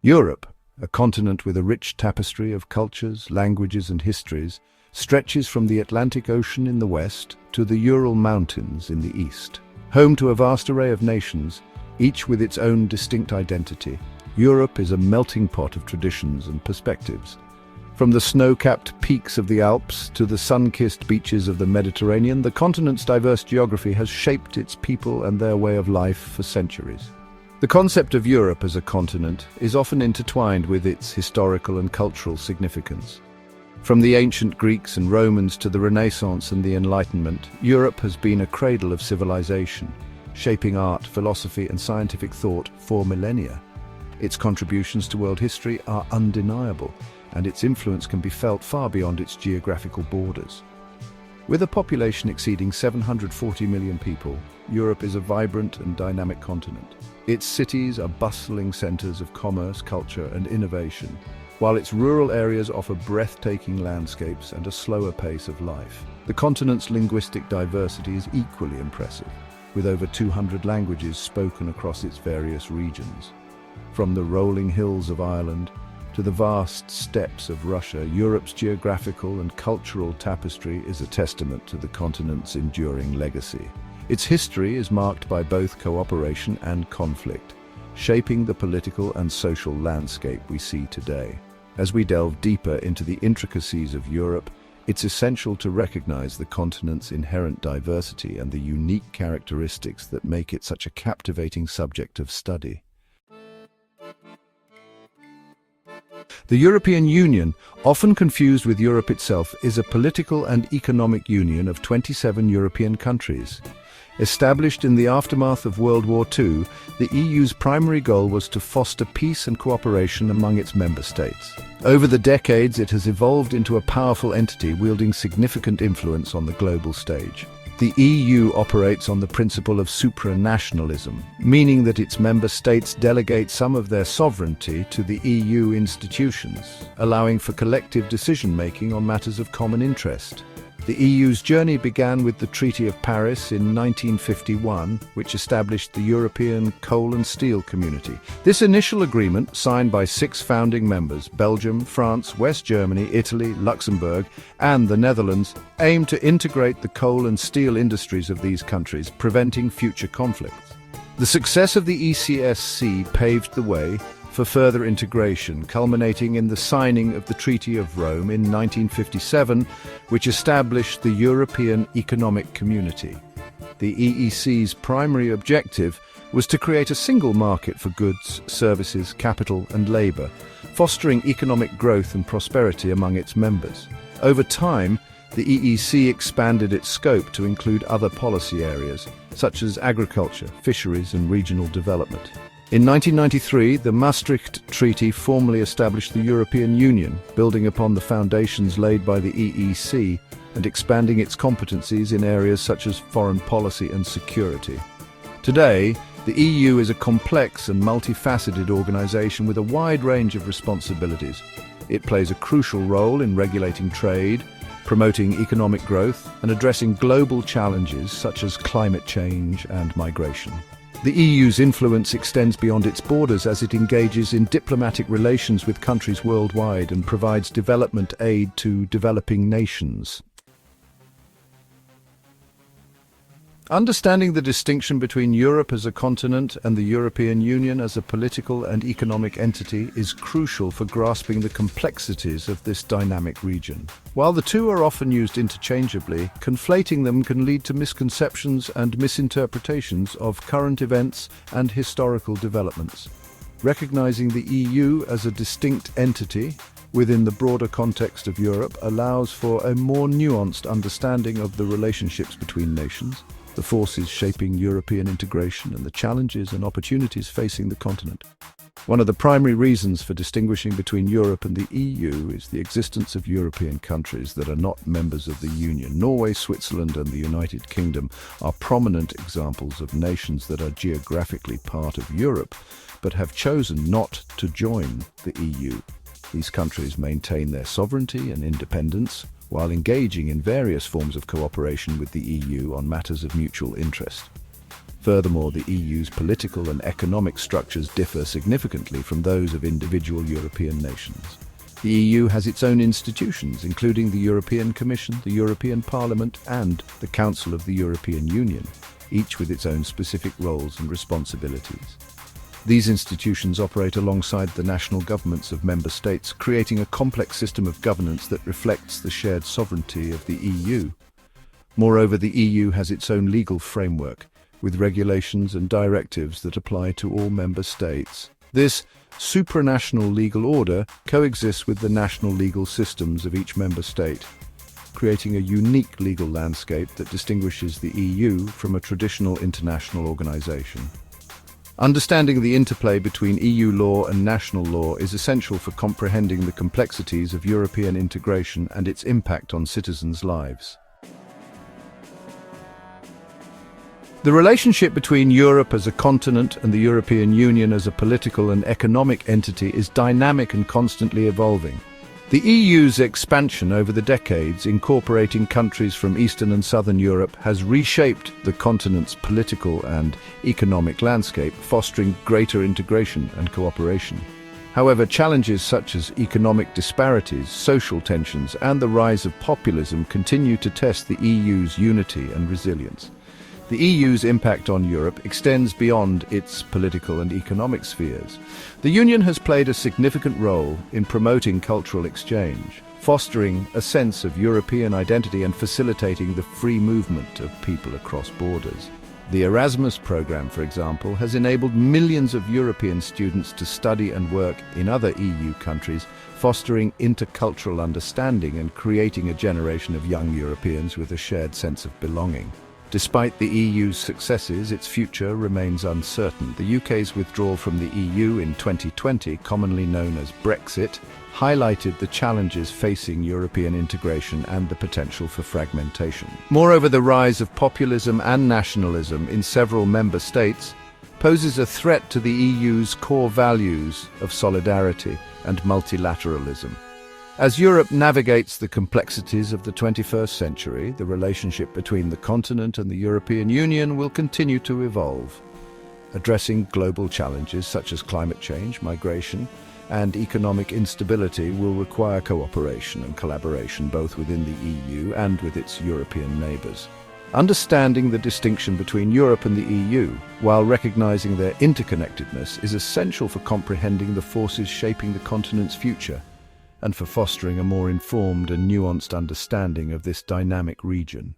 Europe, a continent with a rich tapestry of cultures, languages and histories, stretches from the Atlantic Ocean in the west to the Ural Mountains in the east. Home to a vast array of nations, each with its own distinct identity, Europe is a melting pot of traditions and perspectives. From the snow-capped peaks of the Alps to the sun-kissed beaches of the Mediterranean, the continent's diverse geography has shaped its people and their way of life for centuries. The concept of Europe as a continent is often intertwined with its historical and cultural significance. From the ancient Greeks and Romans to the Renaissance and the Enlightenment, Europe has been a cradle of civilization, shaping art, philosophy and scientific thought for millennia. Its contributions to world history are undeniable, and its influence can be felt far beyond its geographical borders. With a population exceeding 740 million people, Europe is a vibrant and dynamic continent. Its cities are bustling centers of commerce, culture and innovation, while its rural areas offer breathtaking landscapes and a slower pace of life. The continent's linguistic diversity is equally impressive, with over 200 languages spoken across its various regions. From the rolling hills of Ireland to the vast steppes of Russia, Europe's geographical and cultural tapestry is a testament to the continent's enduring legacy. Its history is marked by both cooperation and conflict, shaping the political and social landscape we see today. As we delve deeper into the intricacies of Europe, it's essential to recognize the continent's inherent diversity and the unique characteristics that make it such a captivating subject of study. The European Union, often confused with Europe itself, is a political and economic union of 27 European countries. Established in the aftermath of World War II, the EU's primary goal was to foster peace and cooperation among its member states. Over the decades, it has evolved into a powerful entity wielding significant influence on the global stage. The EU operates on the principle of supranationalism, meaning that its member states delegate some of their sovereignty to the EU institutions, allowing for collective decision-making on matters of common interest. The EU's journey began with the Treaty of Paris in 1951, which established the European Coal and Steel Community. This initial agreement, signed by 6 founding members, Belgium, France, West Germany, Italy, Luxembourg, and the Netherlands, aimed to integrate the coal and steel industries of these countries, preventing future conflicts. The success of the ECSC paved the way for further integration, culminating in the signing of the Treaty of Rome in 1957, which established the European Economic Community. The EEC's primary objective was to create a single market for goods, services, capital and labour, fostering economic growth and prosperity among its members. Over time, the EEC expanded its scope to include other policy areas, such as agriculture, fisheries and regional development. In 1993, the Maastricht Treaty formally established the European Union, building upon the foundations laid by the EEC and expanding its competencies in areas such as foreign policy and security. Today, the EU is a complex and multifaceted organization with a wide range of responsibilities. It plays a crucial role in regulating trade, promoting economic growth, and addressing global challenges such as climate change and migration. The EU's influence extends beyond its borders as it engages in diplomatic relations with countries worldwide and provides development aid to developing nations. Understanding the distinction between Europe as a continent and the European Union as a political and economic entity is crucial for grasping the complexities of this dynamic region. While the two are often used interchangeably, conflating them can lead to misconceptions and misinterpretations of current events and historical developments. Recognizing the EU as a distinct entity within the broader context of Europe allows for a more nuanced understanding of the relationships between nations, the forces shaping European integration, and the challenges and opportunities facing the continent. One of the primary reasons for distinguishing between Europe and the EU is the existence of European countries that are not members of the Union. Norway, Switzerland, and the United Kingdom are prominent examples of nations that are geographically part of Europe, but have chosen not to join the EU. These countries maintain their sovereignty and independence, while engaging in various forms of cooperation with the EU on matters of mutual interest. Furthermore, the EU's political and economic structures differ significantly from those of individual European nations. The EU has its own institutions, including the European Commission, the European Parliament, and the Council of the European Union, each with its own specific roles and responsibilities. These institutions operate alongside the national governments of member states, creating a complex system of governance that reflects the shared sovereignty of the EU. Moreover, the EU has its own legal framework, with regulations and directives that apply to all member states. This supranational legal order coexists with the national legal systems of each member state, creating a unique legal landscape that distinguishes the EU from a traditional international organization. Understanding the interplay between EU law and national law is essential for comprehending the complexities of European integration and its impact on citizens' lives. The relationship between Europe as a continent and the European Union as a political and economic entity is dynamic and constantly evolving. The EU's expansion over the decades, incorporating countries from Eastern and Southern Europe, has reshaped the continent's political and economic landscape, fostering greater integration and cooperation. However, challenges such as economic disparities, social tensions, and the rise of populism continue to test the EU's unity and resilience. The EU's impact on Europe extends beyond its political and economic spheres. The Union has played a significant role in promoting cultural exchange, fostering a sense of European identity and facilitating the free movement of people across borders. The Erasmus program, for example, has enabled millions of European students to study and work in other EU countries, fostering intercultural understanding and creating a generation of young Europeans with a shared sense of belonging. Despite the EU's successes, its future remains uncertain. The UK's withdrawal from the EU in 2020, commonly known as Brexit, highlighted the challenges facing European integration and the potential for fragmentation. Moreover, the rise of populism and nationalism in several member states poses a threat to the EU's core values of solidarity and multilateralism. As Europe navigates the complexities of the 21st century, the relationship between the continent and the European Union will continue to evolve. Addressing global challenges such as climate change, migration, and economic instability will require cooperation and collaboration both within the EU and with its European neighbours. Understanding the distinction between Europe and the EU, while recognizing their interconnectedness, is essential for comprehending the forces shaping the continent's future and for fostering a more informed and nuanced understanding of this dynamic region.